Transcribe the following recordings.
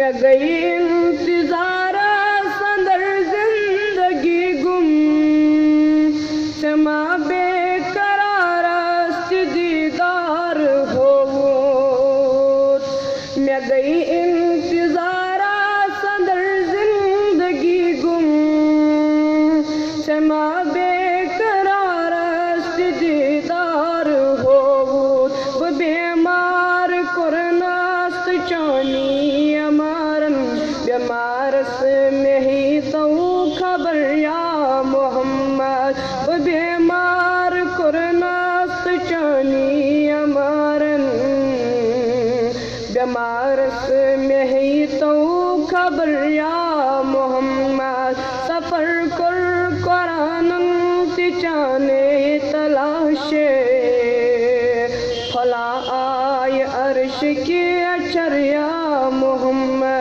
मैं गई इंतजार संदर जिंदगी गुम समा बेकरार दीदार हो मैं गई इंतजार संदर जिंदगी गुम समा बेकरार दीदार हो बेमार कुरनास्त चानी अमारन बेमारस में ही तो खबर या मोहम्मद बेमार कुरनास्त चानी अमारन बेमारस में ही तो खबर या मोहम्मद सफर कर कुरान चाने तलाशे फला आय अर्श की अचरिया मोहम्मद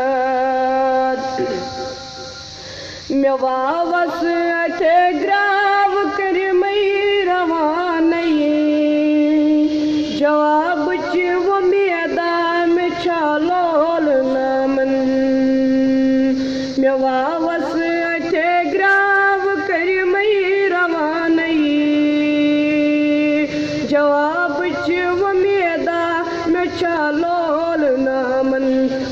मैं वावस अचे ग्राव कर मई रवान जवाब वो मैदान में चालोल नमन मैं वावस अचे ग्राव कर मई रवान जवाब वो मैदान में चालोल नमन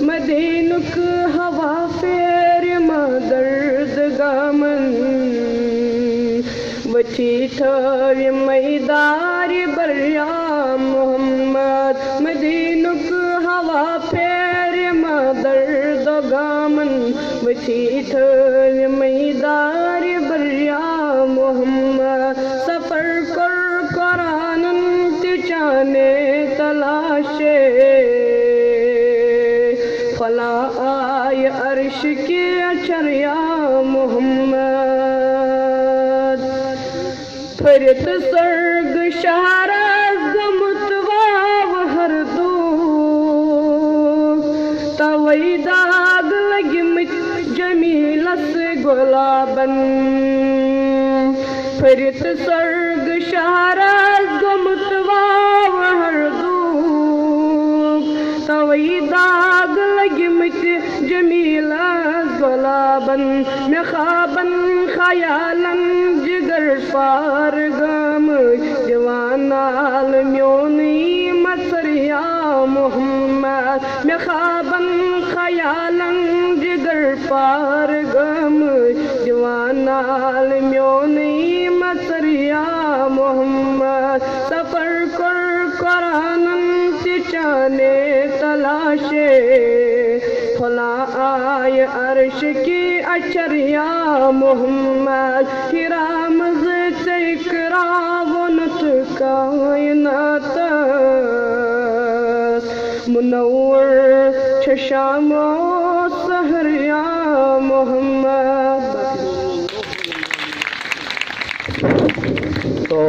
मदीनुक हवा फेर दर्द गमन वठी थर मैदार बरिया मोहम्मद मदीनुक हवा फेर दर्द गमन वठी थर मैदार बरिया मोहम्मद सफर कर कुरान चाने तलाशे फला आय अर्श के अचरिया मोहम्मद फरित सर्ग शहरा गमुतवाव हर दो तवई दाग लगी मिट जमीलस गुलाबन फरित सर्ग शहरा गमुतवाव हर दो तवई दाग लगी मिट जमीला गुलाबन में खाबन खयालन जिगर पार गम जवानाल म्योनी मसरिया मोहम्मद में खाबन खयालन जिगर पार गम जवानाल म्योनी मसरिया मोहम्मद सफर कर कुरान चाने तलाशे फला आय अर्श की अचरिया मोहम्मद हिरामज चकरा वनत कायनात मुनव्वर शशामो सहरिया मोहम्मद। तो